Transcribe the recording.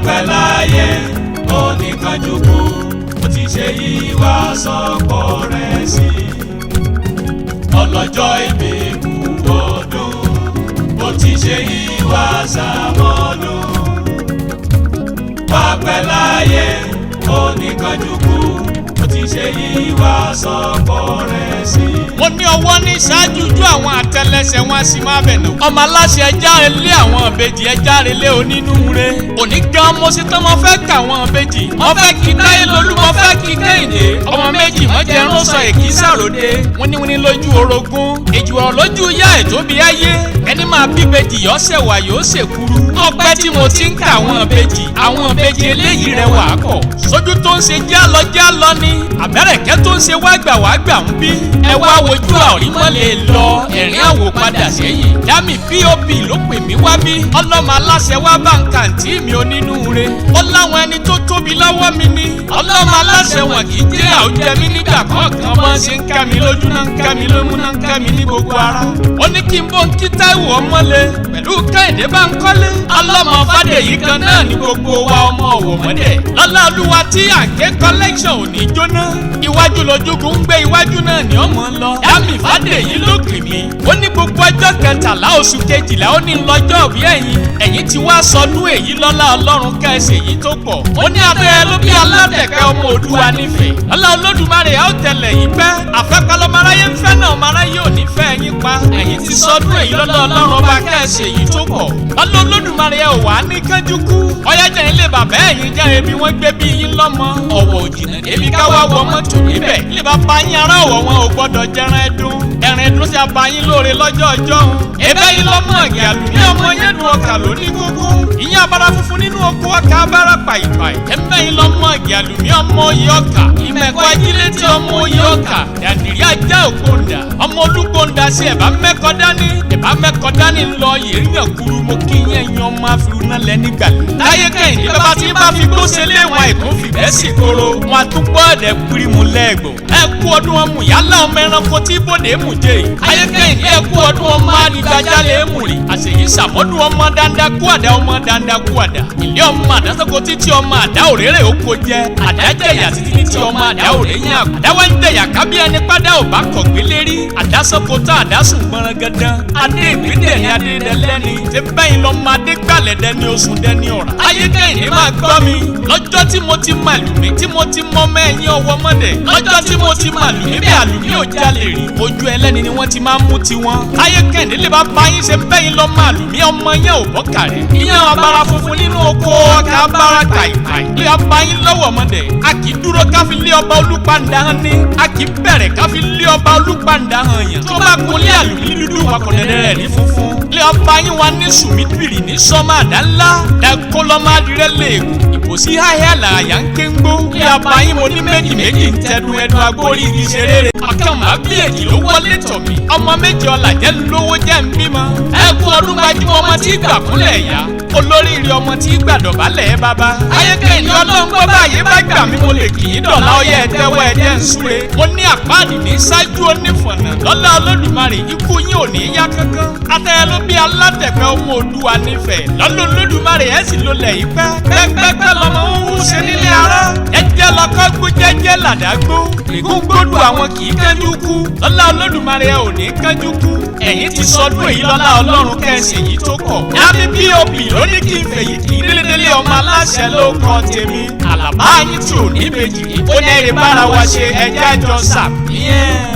pẹ́ láyé oníkanjúkú ó ti ṣe ìwà sọ́pọ̀ rẹ̀ sí ọlọ́jọ́ ìbí kú ọdún ó ti ṣe ìwà sàmọ́dún wá pẹ́ láyé oníkanjúkú ó ti ṣe ìwà sọ́pọ̀ rẹ̀ sí. mo ní ọwọ́ ní ṣáájú ju àwọn àtẹlẹsẹ̀ wọn sì máa bẹ̀ nù. ọmọ aláṣẹ ẹja relé àwọn ìbejì ẹja relé onínúure. òní gan mo sì tán mo fẹ́ kà àwọn ìbejì. mo fẹ́ kí táyé lolú mo fẹ́ kí kẹ́hìndé. ọmọ méjì mọ́jẹ ń sọ èkì sàròdé. wíníwíní lójú orogún. èjì ọ̀rọ̀ lójú yá ètò bí ayé. ẹni máa bí ìbejì yọ ṣẹ̀wà yóò ṣèkúrú. ọpẹ́ tí mo ti ń kà àwọn ìbejì. àwọn ìbejì eléyìí rẹwà pọ̀. sójú tó ń ṣe jálọ ni. àbẹ̀rẹ̀kẹ́ tó ń ṣe wágbà ń bí. ẹ wá wojú àrí mọ́ lè lọ ẹ̀rín àwò padà sẹ́yìn. yàmi pop ló pè mí wá bí. ọlọ́mọ aláṣẹ wá bá ń kàǹtí mi onínúure. ó láwọn ẹni tó tóbi lọ́wọ́ mi ni. ọlọ́mọ aláṣẹ wọn kì í jẹ́ àwùjẹ mi nígbà kọ̀ọ̀kan bọ́n ṣe ń ká mi lójú náà ń ká mi lómú náà ń ká mi ní gbogbo ara. ó ní kí n bó ń kí Táíwò ọmọlé pẹ̀lú Kẹ́hìndé bá ń kọ́lé. ọlọ́mọ Fádèyí kan náà ní gbogbo wa ọmọ òwòmọ́dẹ̀. lọ́lá olúwa tí àǹké collection ò ní jóná. iwájú lójúkú ń gbé iwájú náà ní ọmọ lọ. yàmi Fádèyí ló pè mí. ó ní gbogbo ọjọ́ kẹtàlá oṣù kejìlá ó ní lọ́jọ́ bí ẹ̀yin ti wá sọdún èyí lọ́lá ọlọ́run kẹsì èyí tó pọ̀. ó ní abẹ́rẹ́ ló bí alátẹ̀kẹ́ ọmọ Òdùwà nífẹ̀ẹ́. lọ́lá Olódùmarè á ó tẹ̀lẹ̀ yín pẹ́. àfẹ́kọ́lọ́mọráyé ń fẹ́ náà ọmọráyé ò ní fẹ́ yín pa. ẹ̀yin ti sọdún èyí lọ́lá ọlọ́run ọba kẹsì èyí tó pọ̀. lọ́lá Olódùmarè ò wá ní kánjú kú. ọyájẹ́ ilé bàbá ẹ̀yin jẹ́ ebi wọ́n gbé bí yín lọ́mọ. ọ̀wọ̀ òjìnà débi káwá wọ mọ́tò níbẹ̀. ilé bàbá yín ará ọ̀wọ̀ wọn ò gbọ́dọ̀ jẹran ẹdun. ẹran ẹdun ti àbá yín lóore lọ́jọ́ ọjọ́ òun. ebe yín lọ́mọ ìyàlú ní ọmọ yẹn nu ọkà lóní gógó. ìyẹn abara funfun nínú oko ọkà abara pàìpàì. ebe yín lọ́mọ ìyàlú ní ọmọ oyè ọkà. ìmẹ̀kọ ajílẹ̀ tí ọmọ oyè ọkà. dàdìrí ajá ògbóǹda. ọmọ olúgbóǹda sí ẹ̀bá mẹ́kọ dání lọ yèéyàn kúrú mo kí yẹn yan ọmọ afiruna lẹ́ni gbàlú. táyé Kẹ́hìndé bàbá tí bá fi gbóṣe lé wọn ètò fìbẹ́ sì koro. wọn àtúgbọ́ ẹ̀dẹ̀ pírímù lẹ́ẹ̀gbọ̀n. ẹ kú ọdún ọmọ yálà ọmọ ẹranko tí bòde mú jẹ. táyé Kẹ́hìndé ẹ kú ọdún ọmọ adigbajálẹ̀ mú rí. àṣeyí sàmọ́dún ọmọ dandakuada. ilé ọmọ àdásọ́kọ títí ọmọ àdá òréré oko jẹ. àdájẹ̀yà títí ọmọ àdá òrèyìn àgbà. àdáwá ń jẹ̀yà kábí ẹni pádà ò bá kọ̀ gbélé rí. àdásọ́kọ tá àdásùn gbọ́nrán gandan. adé ìpínlẹ̀ ni adé dẹ́lẹ́ni. ṣé bẹ́yìn lọ́mọ adé gbàlẹ̀ dẹni oṣù dẹni ọ̀rá. táyé Kẹ́hìndé máa gbọ́ mi. lọ́jọ́ tí mo ti màlùmí tí mo ti mọ mẹ́yìn ọwọ́ mọ́dẹ̀. lọ́jọ́ tí mo ti màlùmí bí àlùmí ò jalè rí. ojú ẹlẹ́ni ni wọ́n ti máa mú tiwọn. táyé Kẹ́hìndé lè bá bá yín ṣe bẹ́yìn lọ́ màlùmí ọmọ yẹn ò bọ́ kàrẹ́. ìyẹn abara funfun nínú oko ọkà abara kàìkàì. lè ọba yín lọ́wọ́ mọ́dẹ̀. a kì í dúró káfí lé ọba olúpàǹdà hàn ní. a kì í bẹ̀rẹ̀ káfí lé ọba olúpàǹdà hàn yàn. tó bá kun lé àlùmí dúdú wakọ̀ dẹ́dẹ́rẹ́ ní funfun. lé ọba yín wa ní sùmídìrì ní sọ́mà àdá ńlá. dàkó lọ́mọ adìrẹ́ léèkù. ìbòsí háyà làyà ń ké ń gbó. lé ọba yín mo ní méjì ń tẹnu ẹnu agbórí igi ṣeré rẹ̀. àkàmà bí èjì ló wọlé tọ̀ mí. ọmọ méjì ọ̀là jẹ́ lówó jẹ́ ń bímọ. ẹ kú ọdún gbajúmọ̀ ọmọ tí gbà kúnlẹ̀ yá. olóríire ọmọ tí gbàdọ̀bálẹ̀ bàbá. táyé Kẹ́hìndé ọlọ́run gbọ́ báyé bá gbà mí mo lè kì í dọ̀la ọyẹ ẹ̀tẹ́wọ́ ẹ̀jẹ̀ ń súre. mo ní àpáàdì ní ṣáájú onífọ̀nà lọ́lá Olódùmarè ikú yín ò ní yá kankan. atẹ́yẹ ló bí alátẹ̀fẹ́ ọmọ Òdùwà nífẹ̀ẹ́ lọ́lá Olódùmarè ẹ̀ sì ló lẹ̀ yí pẹ́. pẹ́pẹ́pẹ́ lọmọ ń ṣe nílé ara. jẹ́jẹ́ lọ́kọ́ gbó jẹ́jẹ́ làdágbó. ègún gbódù àwọn kì í kánjú kú. lọ́lá Olódùmarè ẹ̀ ò ní kánjú kú. ẹ̀yin ti sọdún èyí lọ́lá ọlọ́run kẹ́sì èyí tó kọ̀. yàmi pop ló ní kí n fèyí kì í délédélé ọmọ aláṣẹ ló kọ́ tèmi. àlàbá yín tí ò ní méjì. ó ní èrè bára wa ṣe ẹjẹ́ àjọ sàmì.